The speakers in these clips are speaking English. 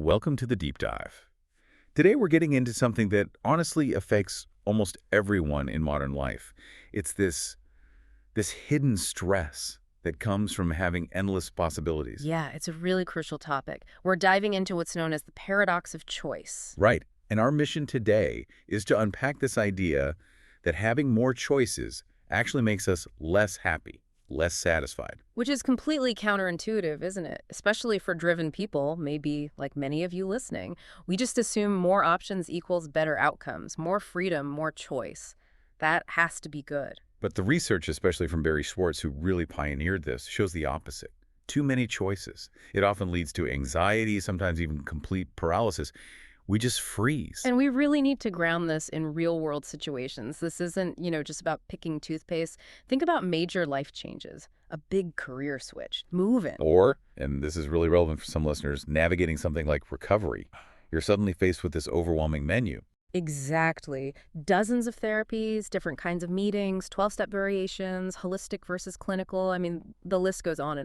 Welcome to the Deep Dive. Today we're getting into something that honestly affects almost everyone in modern life. It's this hidden stress that comes from having endless possibilities. Yeah, it's a really crucial topic. We're diving into what's known as the paradox of choice. Right. And our mission today is to unpack this idea that having more choices actually makes us less happy, less satisfied. Which is completely counterintuitive, isn't it? Especially for driven people, maybe like many of you listening. We just assume more options equals better outcomes, more freedom, more choice. That has to be good. But the research, especially from Barry Schwartz, who really pioneered this, shows the opposite. Too many choices. It often leads to anxiety, sometimes even complete paralysis. We just freeze. And we really need to ground this in real-world situations. This isn't, just about picking toothpaste. Think about major life changes, a big career switch, moving. Or, and this is really relevant for some listeners, navigating something like recovery. You're suddenly faced with this overwhelming menu. Exactly. Dozens of therapies, different kinds of meetings, 12-step variations, holistic versus clinical. I mean, the list goes on.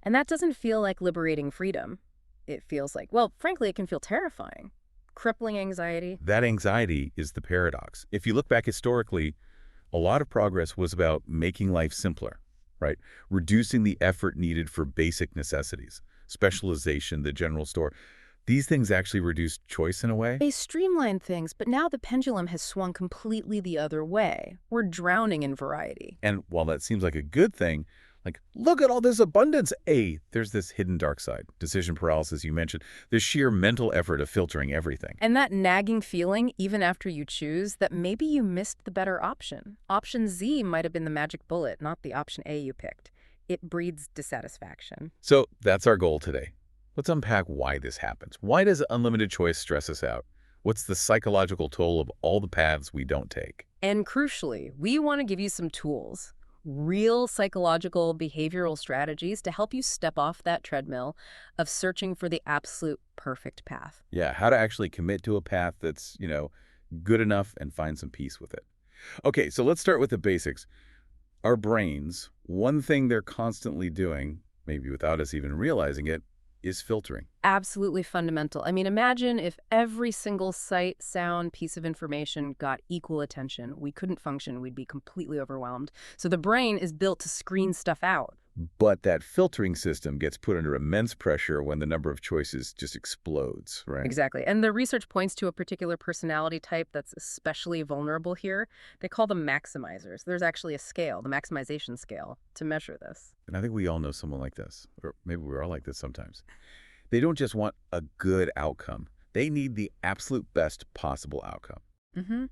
And that doesn't feel like liberating freedom. It feels like, well, frankly, it can feel terrifying. Crippling anxiety. That anxiety is the paradox. If you look back historically, a lot of progress was about making life simpler, right? Reducing the effort needed for basic necessities, specialization, the general store. These things actually reduce choice in a way. They streamline things, but now the pendulum has swung completely the other way. We're drowning in variety. And while that seems like a good thing, like, look at all this abundance, there's this hidden dark side. Decision paralysis, you mentioned. The sheer mental effort of filtering everything. And that nagging feeling, even after you choose, that maybe you missed the better option. Option Z might have been the magic bullet, not the option A you picked. It breeds dissatisfaction. So that's our goal today. Let's unpack why this happens. Why does unlimited choice stress us out? What's the psychological toll of all the paths we don't take? And crucially, we want to give you some tools. Real psychological behavioral strategies to help you step off that treadmill of searching for the absolute perfect path. Yeah, how to actually commit to a path that's, good enough and find some peace with it. Okay, so let's start with the basics. Our brains, one thing they're constantly doing, maybe without us even realizing it, is filtering. Absolutely fundamental. I mean, imagine if every single sight, sound, piece of information got equal attention. We couldn't function. We'd be completely overwhelmed. So the brain is built to screen stuff out. But that filtering system gets put under immense pressure when the number of choices just explodes, right? Exactly. And the research points to a particular personality type that's especially vulnerable here. They call them maximizers. There's actually a scale, the maximization scale, to measure this. And I think we all know someone like this, or maybe we're all like this sometimes. They don't just want a good outcome. They need the absolute best possible outcome. Mm-hmm.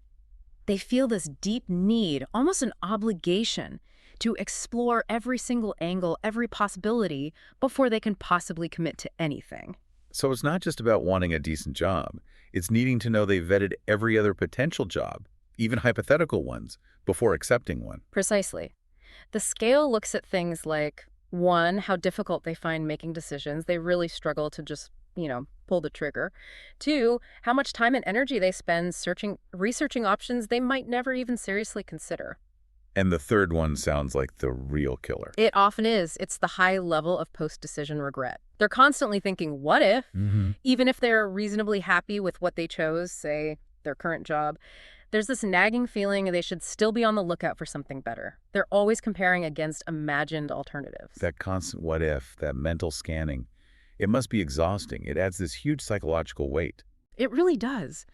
They feel this deep need, almost an obligation, to explore every single angle, every possibility, before they can possibly commit to anything. So it's not just about wanting a decent job. It's needing to know they vetted every other potential job, even hypothetical ones, before accepting one. Precisely. The scale looks at things like, 1, how difficult they find making decisions. They really struggle to just, pull the trigger. 2, how much time and energy they spend researching options they might never even seriously consider. And the third one sounds like the real killer. It often is. It's the high level of post-decision regret. They're constantly thinking, what if? Even if they're reasonably happy with what they chose, say, their current job, there's this nagging feeling they should still be on the lookout for something better. They're always comparing against imagined alternatives. That constant what if, that mental scanning, it must be exhausting. It adds this huge psychological weight. It really does.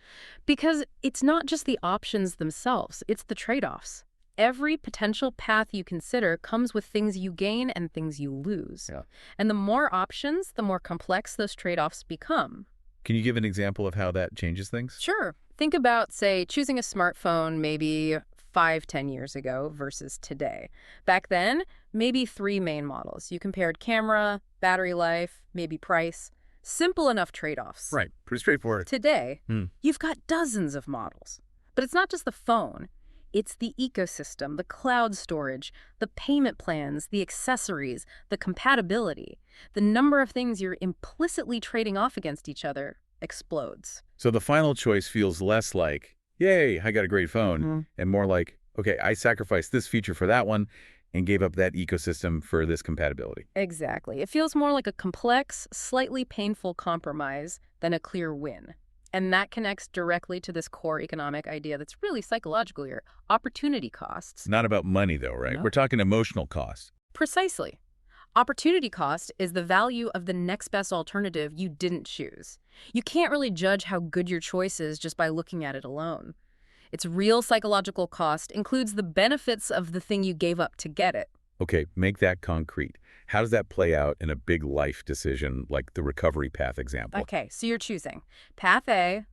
Because it's not just the options themselves, it's the trade-offs. Every potential path you consider comes with things you gain and things you lose. Yeah. And the more options, the more complex those trade-offs become. Can you give an example of how that changes things? Sure. Think about, say, choosing a smartphone maybe 5-10 years ago versus today. Back then, maybe 3 main models. You compared camera, battery life, maybe price. Simple enough trade-offs. Right. Pretty straightforward. Today, you've got dozens of models. But it's not just the phone. It's the ecosystem, the cloud storage, the payment plans, the accessories, the compatibility. The number of things you're implicitly trading off against each other explodes. So the final choice feels less like, yay, I got a great phone, and more like, okay, I sacrificed this feature for that one, and gave up that ecosystem for this compatibility. Exactly. It feels more like a complex, slightly painful compromise than a clear win. And that connects directly to this core economic idea that's really psychological here, opportunity costs. Not about money, though, right? No. We're talking emotional cost. Precisely. Opportunity cost is the value of the next best alternative you didn't choose. You can't really judge how good your choice is just by looking at it alone. Its real psychological cost includes the benefits of the thing you gave up to get it. Okay, make that concrete. How does that play out in a big life decision like the recovery path example? Okay, so you're choosing Path A,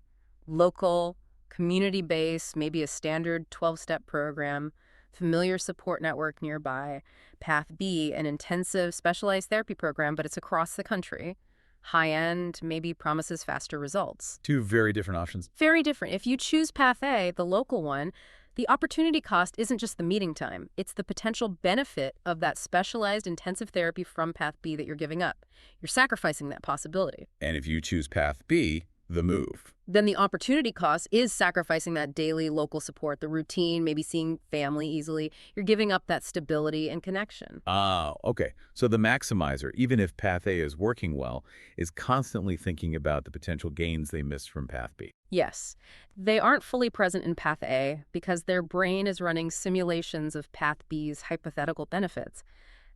local, community-based, maybe a standard 12-step program, familiar support network nearby. Path B, an intensive specialized therapy program, but it's across the country. High-end, maybe promises faster results. Two very different options. Very different. If you choose Path A, the local one, the opportunity cost isn't just the meeting time. It's the potential benefit of that specialized intensive therapy from Path B that you're giving up. You're sacrificing that possibility. And if you choose path B, the move. Then the opportunity cost is sacrificing that daily local support, the routine, maybe seeing family easily. You're giving up that stability and connection. Ah, okay. So the maximizer, even if path A is working well, is constantly thinking about the potential gains they missed from path B. Yes, they aren't fully present in Path A because their brain is running simulations of Path B's hypothetical benefits.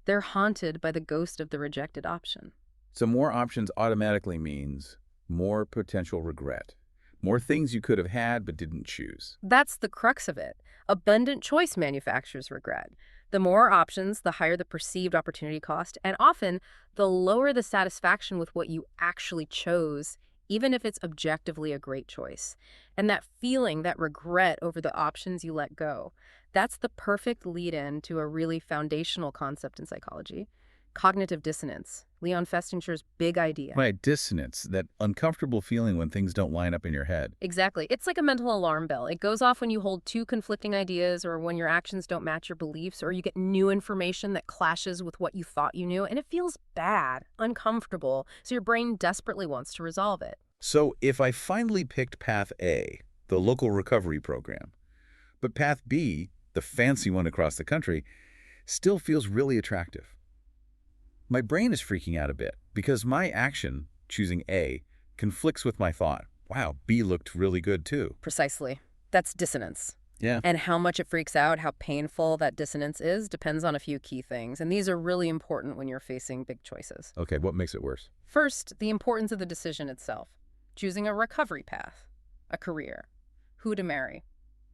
They're haunted by the ghost of the rejected option. So more options automatically means more potential regret. More things you could have had but didn't choose. That's the crux of it. Abundant choice manufacturers regret. The more options, the higher the perceived opportunity cost, and often the lower the satisfaction with what you actually chose, even if it's objectively a great choice. And that feeling, that regret over the options you let go, that's the perfect lead-in to a really foundational concept in psychology. Cognitive dissonance, Leon Festinger's big idea. Right, dissonance, that uncomfortable feeling when things don't line up in your head. Exactly. It's like a mental alarm bell. It goes off when you hold two conflicting ideas or when your actions don't match your beliefs or you get new information that clashes with what you thought you knew, and it feels bad, uncomfortable, so your brain desperately wants to resolve it. So if I finally picked path A, the local recovery program, but path B, the fancy one across the country, still feels really attractive. My brain is freaking out a bit because my action, choosing A, conflicts with my thought. Wow, B looked really good too. Precisely. That's dissonance. Yeah. And how much it freaks out, how painful that dissonance is, depends on a few key things. And these are really important when you're facing big choices. Okay, what makes it worse? First, the importance of the decision itself. Choosing a recovery path, a career, who to marry.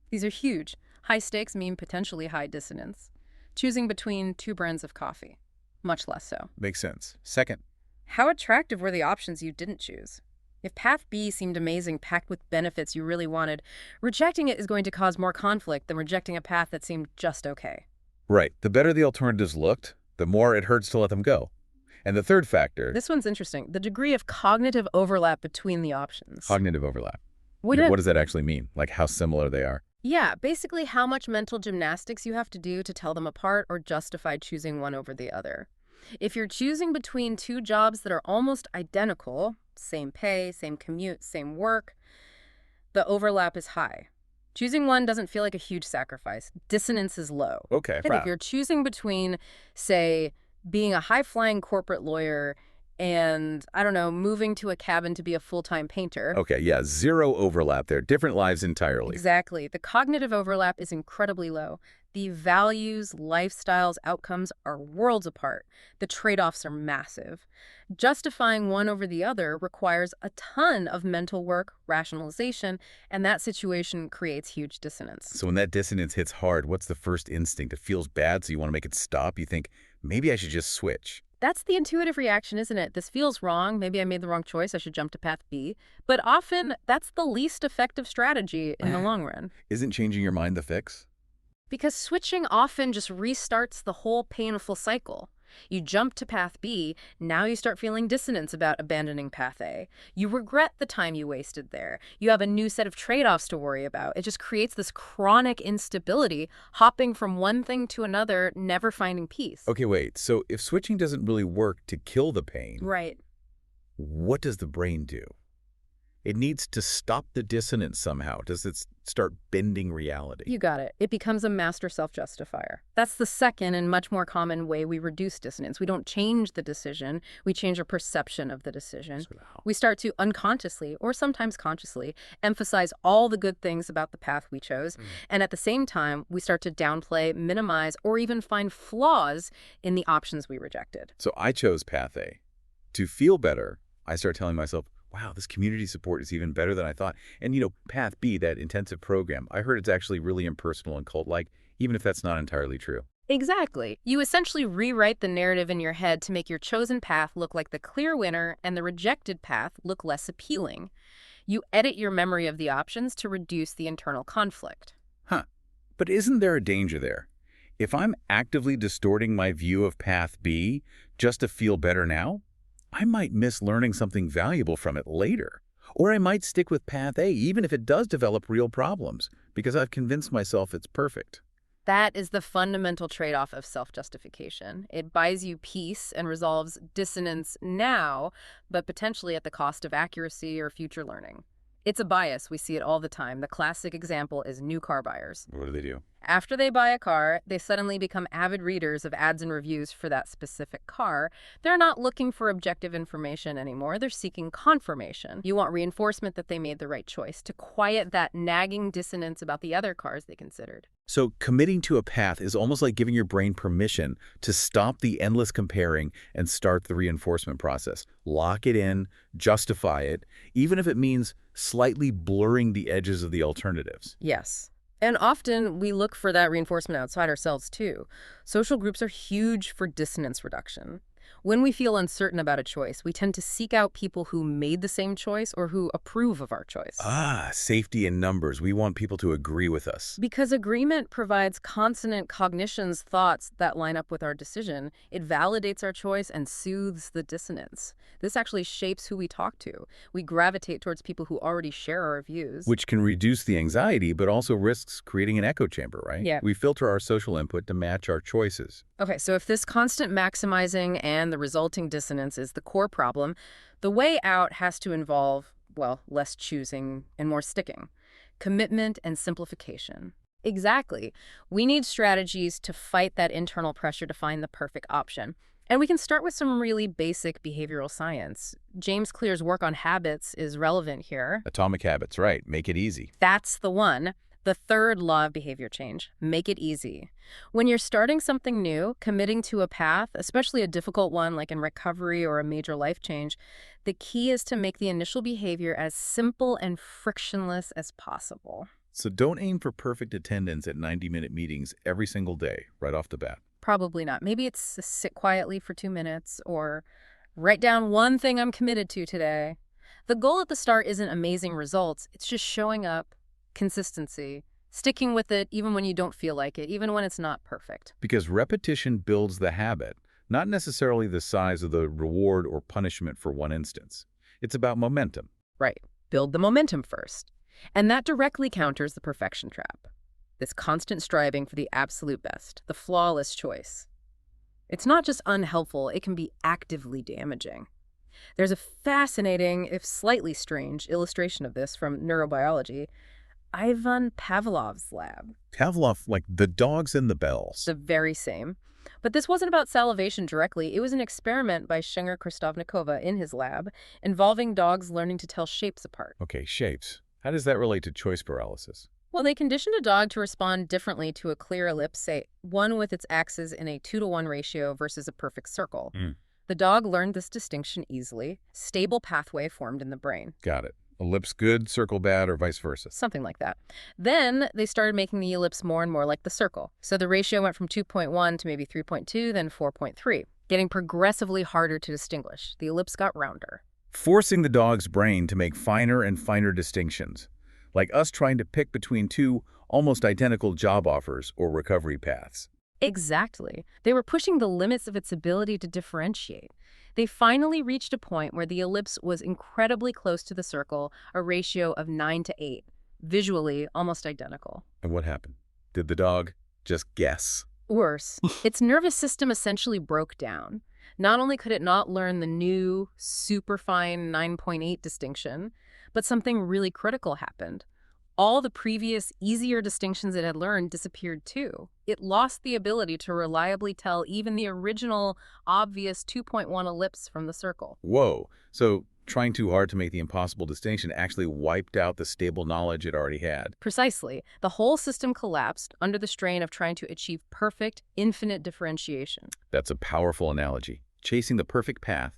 These are huge. High stakes mean potentially high dissonance. Choosing between two brands of coffee. Much less so. Makes sense. Second, how attractive were the options you didn't choose? If Path B seemed amazing, packed with benefits you really wanted, rejecting it is going to cause more conflict than rejecting a path that seemed just okay. right, the better the alternatives looked, the more it hurts to let them go. And the third factor, This one's interesting. The degree of cognitive overlap between the options. cognitive overlap. What What does that actually mean? Like how similar they are? Yeah, basically how much mental gymnastics you have to do to tell them apart or justify choosing one over the other. If you're choosing between two jobs that are almost identical, same pay, same commute, same work, the overlap is high. Choosing one doesn't feel like a huge sacrifice. Dissonance is low. Okay, And if you're choosing between, say, being a high-flying corporate lawyer and, I don't know, moving to a cabin to be a full-time painter. Okay, yeah, zero overlap there. Different lives entirely. Exactly. The cognitive overlap is incredibly low. The values, lifestyles, outcomes are worlds apart. The trade-offs are massive. Justifying one over the other requires a ton of mental work, rationalization, and that situation creates huge dissonance. So when that dissonance hits hard, what's the first instinct? It feels bad, so you want to make it stop. You think, maybe I should just switch. That's the intuitive reaction, isn't it? This feels wrong. Maybe I made the wrong choice. I should jump to path B. But often, that's the least effective strategy in the long run. Isn't changing your mind the fix? Because switching often just restarts the whole painful cycle. You jump to path B, now you start feeling dissonance about abandoning path A. You regret the time you wasted there. You have a new set of trade-offs to worry about. It just creates this chronic instability, hopping from one thing to another, never finding peace. Okay, wait. So if switching doesn't really work to kill the pain, Right. what does the brain do? It needs to stop the dissonance somehow. Does it start bending reality? You got it. It becomes a master self-justifier. That's the second and much more common way we reduce dissonance. We don't change the decision, we change our perception of the decision. So how? We start to unconsciously, or sometimes consciously, emphasize all the good things about the path we chose, and at the same time, we start to downplay, minimize, or even find flaws in the options we rejected. So I chose path A. To feel better, I start telling myself, wow, this community support is even better than I thought. And, path B, that intensive program, I heard it's actually really impersonal and cult-like, even if that's not entirely true. Exactly. You essentially rewrite the narrative in your head to make your chosen path look like the clear winner and the rejected path look less appealing. You edit your memory of the options to reduce the internal conflict. Huh. But isn't there a danger there? If I'm actively distorting my view of path B just to feel better now, I might miss learning something valuable from it later. Or I might stick with path A even if it does develop real problems, because I've convinced myself it's perfect. That is the fundamental trade-off of self-justification. It buys you peace and resolves dissonance now, but potentially at the cost of accuracy or future learning. It's a bias. We see it all the time. The classic example is new car buyers. What do? After they buy a car, they suddenly become avid readers of ads and reviews for that specific car. They're not looking for objective information anymore. They're seeking confirmation. You want reinforcement that they made the right choice to quiet that nagging dissonance about the other cars they considered. So committing to a path is almost like giving your brain permission to stop the endless comparing and start the reinforcement process. Lock it in, justify it, even if it means slightly blurring the edges of the alternatives. Yes. And often we look for that reinforcement outside ourselves too. Social groups are huge for dissonance reduction. When we feel uncertain about a choice, we tend to seek out people who made the same choice or who approve of our choice. Ah, safety in numbers. We want people to agree with us. Because agreement provides consonant cognition's thoughts that line up with our decision. It validates our choice and soothes the dissonance. This actually shapes who we talk to. We gravitate towards people who already share our views. Which can reduce the anxiety, but also risks creating an echo chamber, right? Yeah. We filter our social input to match our choices. Okay, so if this constant maximizing and the resulting dissonance is the core problem, the way out has to involve, well, less choosing and more sticking. Commitment and simplification. Exactly. We need strategies to fight that internal pressure to find the perfect option. And we can start with some really basic behavioral science. James Clear's work on habits is relevant here. Atomic habits, right. Make it easy. That's the one. The third law of behavior change, make it easy. When you're starting something new, committing to a path, especially a difficult one like in recovery or a major life change, the key is to make the initial behavior as simple and frictionless as possible. So don't aim for perfect attendance at 90-minute meetings every single day, right off the bat. Probably not. Maybe it's sit quietly for 2 minutes or write down one thing I'm committed to today. The goal at the start isn't amazing results. It's just showing up, consistency, sticking with it even when you don't feel like it, even when it's not perfect. Because repetition builds the habit, not necessarily the size of the reward or punishment for one instance. It's about momentum. Right. Build the momentum first. And that directly counters the perfection trap. This constant striving for the absolute best, the flawless choice. It's not just unhelpful, it can be actively damaging. There's a fascinating, if slightly strange, illustration of this from neurobiology. Ivan Pavlov's lab. Pavlov, like the dogs and the bells. The very same. But this wasn't about salivation directly. It was an experiment by Shinger Krestovnikova in his lab involving dogs learning to tell shapes apart. Okay, shapes. How does that relate to choice paralysis? Well, they conditioned a dog to respond differently to a clear ellipse, say, one with its axes in a 2-to-1 ratio versus a perfect circle. The dog learned this distinction easily. Stable pathway formed in the brain. Got it. Ellipse good, circle bad, or vice versa. Something like that. Then they started making the ellipse more and more like the circle. So the ratio went from 2.1 to maybe 3.2, then 4.3, getting progressively harder to distinguish. The ellipse got rounder. Forcing the dog's brain to make finer and finer distinctions, like us trying to pick between two almost identical job offers or recovery paths. Exactly. They were pushing the limits of its ability to differentiate. They finally reached a point where the ellipse was incredibly close to the circle, a ratio of 9-to-8, visually almost identical. And what happened? Did the dog just guess? Worse, its nervous system essentially broke down. Not only could it not learn the new superfine 9.8 distinction, but something really critical happened. All the previous, easier distinctions it had learned disappeared too. It lost the ability to reliably tell even the original, obvious 2.1 ellipse from the circle. Whoa. So trying too hard to make the impossible distinction actually wiped out the stable knowledge it already had. Precisely. The whole system collapsed under the strain of trying to achieve perfect, infinite differentiation. That's a powerful analogy. Chasing the perfect path,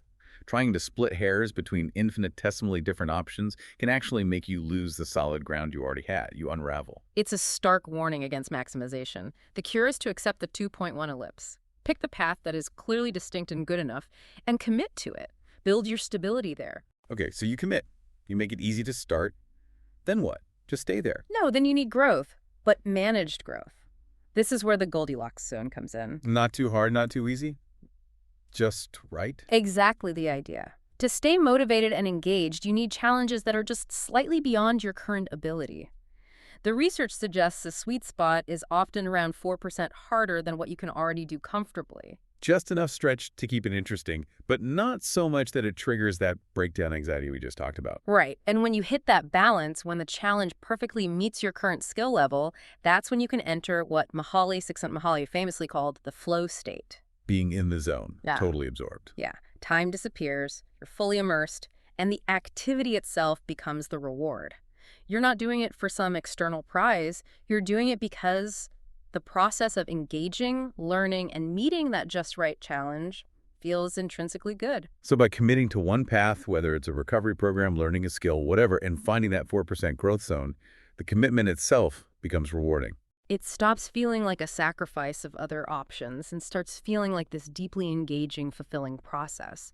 trying to split hairs between infinitesimally different options can actually make you lose the solid ground you already had. You unravel. It's a stark warning against maximization. The cure is to accept the 2.1 ellipse. Pick the path that is clearly distinct and good enough, and commit to it. Build your stability there. Okay, so you commit. You make it easy to start. Then what? Just stay there. No, then you need growth, but managed growth. This is where the Goldilocks zone comes in. Not too hard, not too easy? Just right? Exactly the idea. To stay motivated and engaged, you need challenges that are just slightly beyond your current ability. The research suggests the sweet spot is often around 4% harder than what you can already do comfortably. Just enough stretch to keep it interesting, but not so much that it triggers that breakdown anxiety we just talked about. Right, and when you hit that balance, when the challenge perfectly meets your current skill level, that's when you can enter what Csikszentmihalyi famously called the flow state. Being in the zone, Yeah. totally absorbed. Yeah, time disappears, you're fully immersed, and the activity itself becomes the reward. You're not doing it for some external prize, you're doing it because the process of engaging, learning, and meeting that just right challenge feels intrinsically good. So by committing to one path, whether it's a recovery program, learning a skill, whatever, and finding that 4% growth zone, the commitment itself becomes rewarding. It stops feeling like a sacrifice of other options and starts feeling like this deeply engaging, fulfilling process.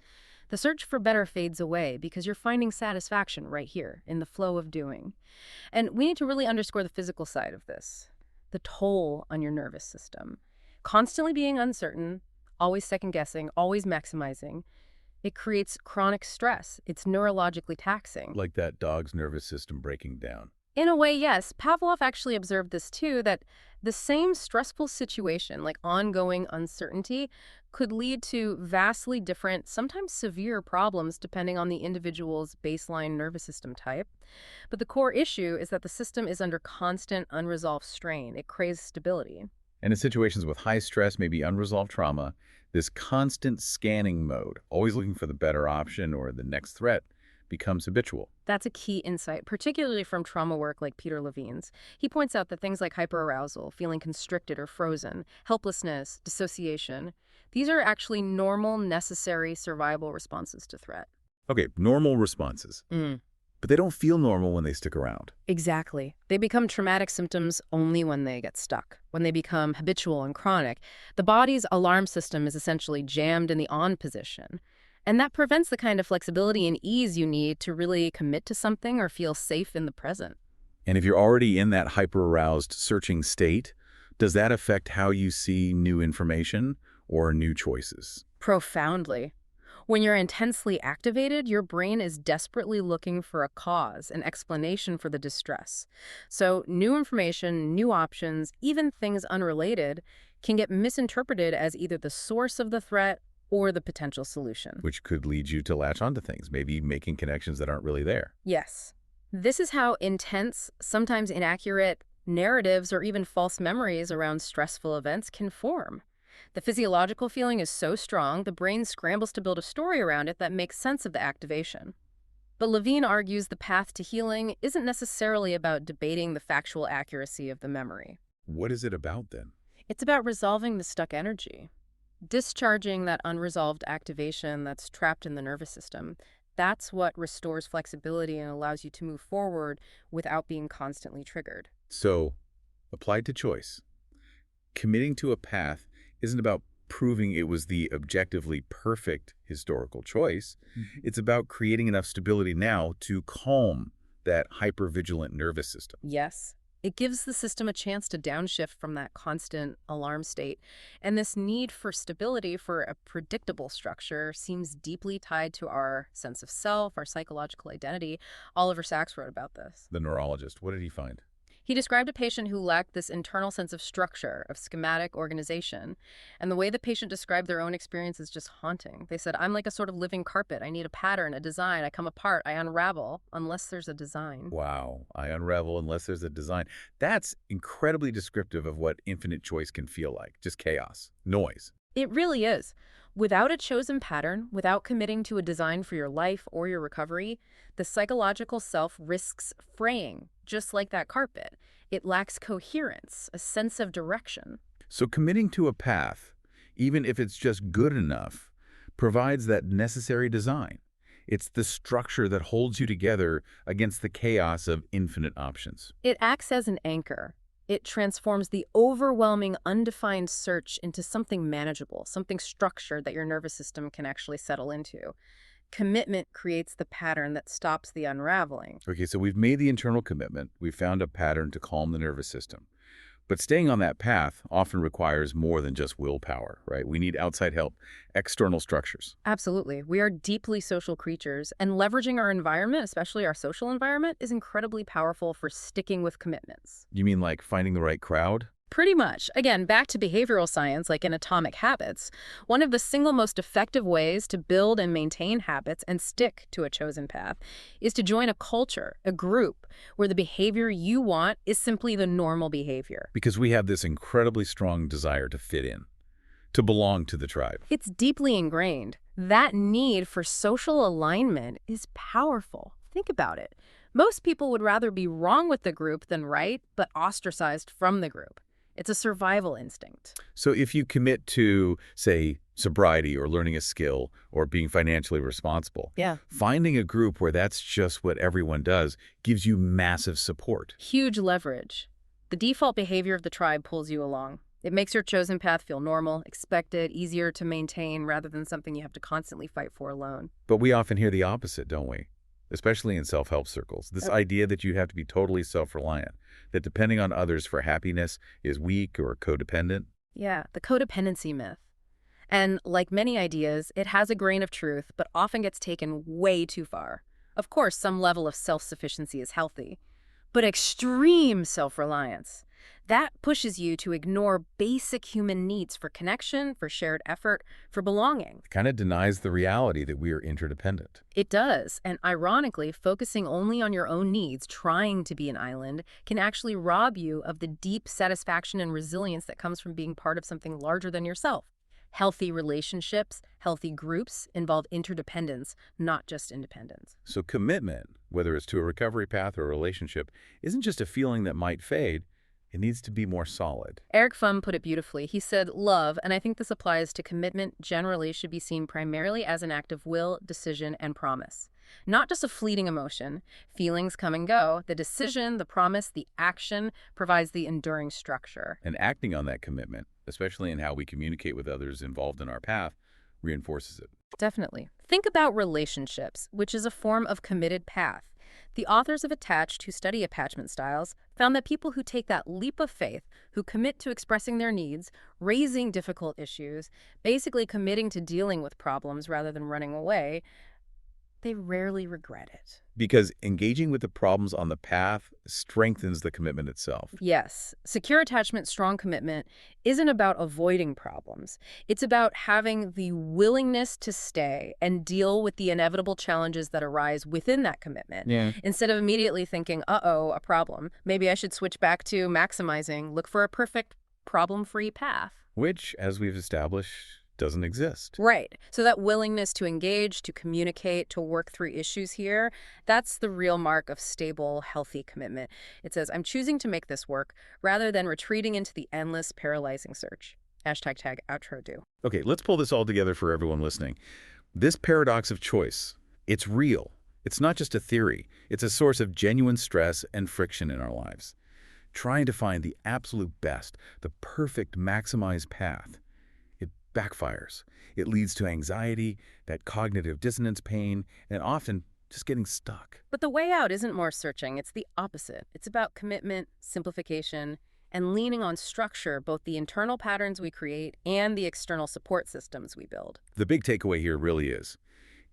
The search for better fades away because you're finding satisfaction right here in the flow of doing. And we need to really underscore the physical side of this, the toll on your nervous system. Constantly being uncertain, always second-guessing, always maximizing, it creates chronic stress. It's neurologically taxing. Like that dog's nervous system breaking down. In a way, yes. Pavlov actually observed this too, that the same stressful situation, like ongoing uncertainty, could lead to vastly different, sometimes severe problems depending on the individual's baseline nervous system type. But the core issue is that the system is under constant unresolved strain. It craves stability. And in situations with high stress, maybe unresolved trauma, this constant scanning mode, always looking for the better option or the next threat, becomes habitual. That's a key insight, particularly from trauma work like Peter Levine's. He points out that things like hyperarousal, feeling constricted or frozen, helplessness, dissociation, these are actually normal, necessary survival responses to threat. Okay, normal responses. But they don't feel normal when they stick around. Exactly. They become traumatic symptoms only when they get stuck, when they become habitual and chronic. The body's alarm system is essentially jammed in the on position. And that prevents the kind of flexibility and ease you need to really commit to something or feel safe in the present. And if you're already in that hyper-aroused searching state, does that affect how you see new information or new choices? Profoundly. When you're intensely activated, your brain is desperately looking for a cause, an explanation for the distress. So new information, new options, even things unrelated, can get misinterpreted as either the source of the threat or the potential solution. Which could lead you to latch onto things, maybe making connections that aren't really there. Yes. This is how intense, sometimes inaccurate, narratives or even false memories around stressful events can form. The physiological feeling is so strong, the brain scrambles to build a story around it that makes sense of the activation. But Levine argues the path to healing isn't necessarily about debating the factual accuracy of the memory. What is it about then? It's about resolving the stuck energy. Discharging that unresolved activation that's trapped in the nervous system. That's what restores flexibility and allows you to move forward without being constantly triggered. So, applied to choice. Committing to a path isn't about proving it was the objectively perfect historical choice. It's about creating enough stability now to calm that hypervigilant nervous system. Yes. It gives the system a chance to downshift from that constant alarm state. And this need for stability, for a predictable structure, seems deeply tied to our sense of self, our psychological identity. Oliver Sacks wrote about this. The neurologist, what did he find? He described a patient who lacked this internal sense of structure, of schematic organization. And the way the patient described their own experience is just haunting. They said, I'm like a sort of living carpet. I need a pattern, a design. I come apart. I unravel unless there's a design. Wow, I unravel unless there's a design. That's incredibly descriptive of what infinite choice can feel like. Just chaos, noise. It really is. Without a chosen pattern, without committing to a design for your life or your recovery, the psychological self risks fraying, just like that carpet. It lacks coherence, a sense of direction. So committing to a path, even if it's just good enough, provides that necessary design. It's the structure that holds you together against the chaos of infinite options. It acts as an anchor. It transforms the overwhelming, undefined search into something manageable, something structured that your nervous system can actually settle into. Commitment creates the pattern that stops the unraveling. Okay, so we've made the internal commitment. We've found a pattern to calm the nervous system. But staying on that path often requires more than just willpower, right? We need outside help, external structures. Absolutely. We are deeply social creatures, and leveraging our environment, especially our social environment, is incredibly powerful for sticking with commitments. You mean like finding the right crowd? Pretty much. Again, back to behavioral science, like in atomic habits, one of the single most effective ways to build and maintain habits and stick to a chosen path is to join a culture, a group, where the behavior you want is simply the normal behavior. Because we have this incredibly strong desire to fit in, to belong to the tribe. It's deeply ingrained. That need for social alignment is powerful. Think about it. Most people would rather be wrong with the group than right, but ostracized from the group. It's a survival instinct. So if you commit to, say, sobriety or learning a skill or being financially responsible, Yeah. finding a group where that's just what everyone does gives you massive support. Huge leverage. The default behavior of the tribe pulls you along. It makes your chosen path feel normal, expected, easier to maintain rather than something you have to constantly fight for alone. But we often hear the opposite, don't we? Especially in self-help circles. This idea that you have to be totally self-reliant, that depending on others for happiness is weak or codependent. Yeah, the codependency myth. And like many ideas, it has a grain of truth, but often gets taken way too far. Of course, some level of self-sufficiency is healthy, but extreme self-reliance, that pushes you to ignore basic human needs for connection, for shared effort, for belonging. It kind of denies the reality that we are interdependent. It does, and ironically, focusing only on your own needs, trying to be an island, can actually rob you of the deep satisfaction and resilience that comes from being part of something larger than yourself. Healthy relationships, healthy groups involve interdependence, not just independence. So commitment, whether it's to a recovery path or a relationship, isn't just a feeling that might fade. It needs to be more solid. Eric Fromm put it beautifully. He said, love, and I think this applies to commitment generally, should be seen primarily as an act of will, decision, and promise. Not just a fleeting emotion. Feelings come and go. The decision, the promise, the action provides the enduring structure. And acting on that commitment, especially in how we communicate with others involved in our path, reinforces it. Definitely. Think about relationships, which is a form of committed path. The authors of Attached, who study attachment styles, found that people who take that leap of faith, who commit to expressing their needs, raising difficult issues, basically committing to dealing with problems rather than running away, they rarely regret it. Because engaging with the problems on the path strengthens the commitment itself. Yes, secure attachment, strong commitment isn't about avoiding problems. It's about having the willingness to stay and deal with the inevitable challenges that arise within that commitment. Instead of immediately thinking, uh-oh, a problem. Maybe I should switch back to maximizing, look for a perfect problem-free path. Which, as we've established, doesn't exist. Right. So that willingness to engage, to communicate, to work through issues here, that's the real mark of stable, healthy commitment. It says, I'm choosing to make this work rather than retreating into the endless, paralyzing search. #tag outro do. Okay, let's pull this all together for everyone listening. This paradox of choice, it's real. It's not just a theory. It's a source of genuine stress and friction in our lives. Trying to find the absolute best, the perfect maximized path, backfires. It leads to anxiety, that cognitive dissonance pain, and often just getting stuck. But the way out isn't more searching. It's the opposite. It's about commitment, simplification, and leaning on structure, both the internal patterns we create and the external support systems we build. The big takeaway here really is,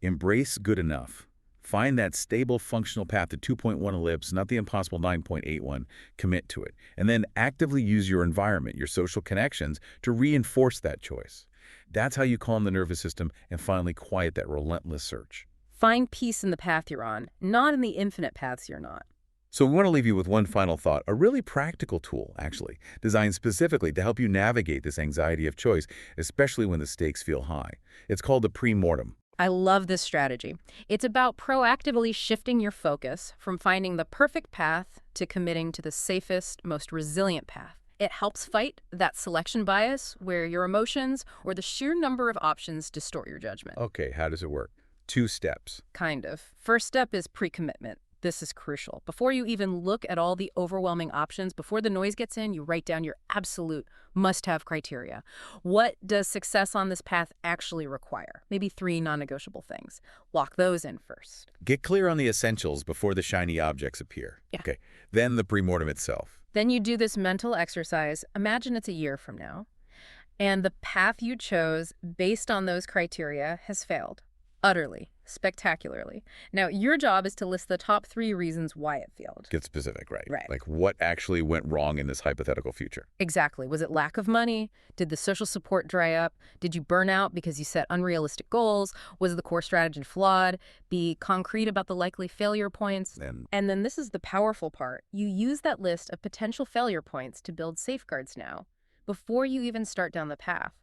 embrace good enough. Find that stable functional path to 2.1 ellipse, not the impossible 9.81. Commit to it. And then actively use your environment, your social connections, to reinforce that choice. That's how you calm the nervous system and finally quiet that relentless search. Find peace in the path you're on, not in the infinite paths you're not. So we want to leave you with one final thought, a really practical tool, actually, designed specifically to help you navigate this anxiety of choice, especially when the stakes feel high. It's called the pre-mortem. I love this strategy. It's about proactively shifting your focus from finding the perfect path to committing to the safest, most resilient path. It helps fight that selection bias where your emotions or the sheer number of options distort your judgment. Okay, how does it work? 2 steps. Kind of. First step is pre-commitment. This is crucial. Before you even look at all the overwhelming options, before the noise gets in, you write down your absolute must-have criteria. What does success on this path actually require? Maybe 3 non-negotiable things. Lock those in first. Get clear on the essentials before the shiny objects appear. Yeah. Okay, then the pre-mortem itself. Then you do this mental exercise. Imagine it's a year from now, and the path you chose based on those criteria has failed. Utterly, spectacularly. Now, your job is to list the top 3 reasons why it failed. Get specific, right? Right. Like what actually went wrong in this hypothetical future? Exactly. Was it lack of money? Did the social support dry up? Did you burn out because you set unrealistic goals? Was the core strategy flawed? Be concrete about the likely failure points. And then this is the powerful part. You use that list of potential failure points to build safeguards now, before you even start down the path.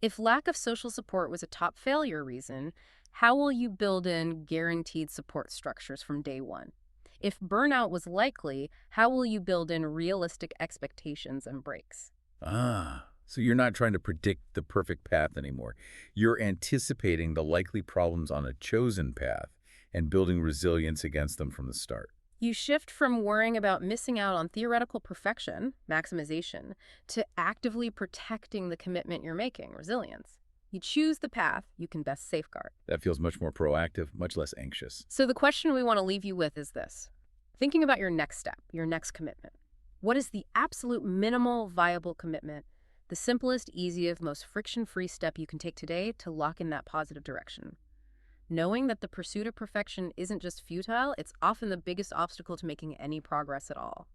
If lack of social support was a top failure reason, how will you build in guaranteed support structures from day one? If burnout was likely, how will you build in realistic expectations and breaks? So you're not trying to predict the perfect path anymore. You're anticipating the likely problems on a chosen path and building resilience against them from the start. You shift from worrying about missing out on theoretical perfection, maximization, to actively protecting the commitment you're making, resilience. You choose the path you can best safeguard. That feels much more proactive, much less anxious. So the question we want to leave you with is this. Thinking about your next step, your next commitment. What is the absolute minimal viable commitment, the simplest, easiest, most friction-free step you can take today to lock in that positive direction? Knowing that the pursuit of perfection isn't just futile, it's often the biggest obstacle to making any progress at all.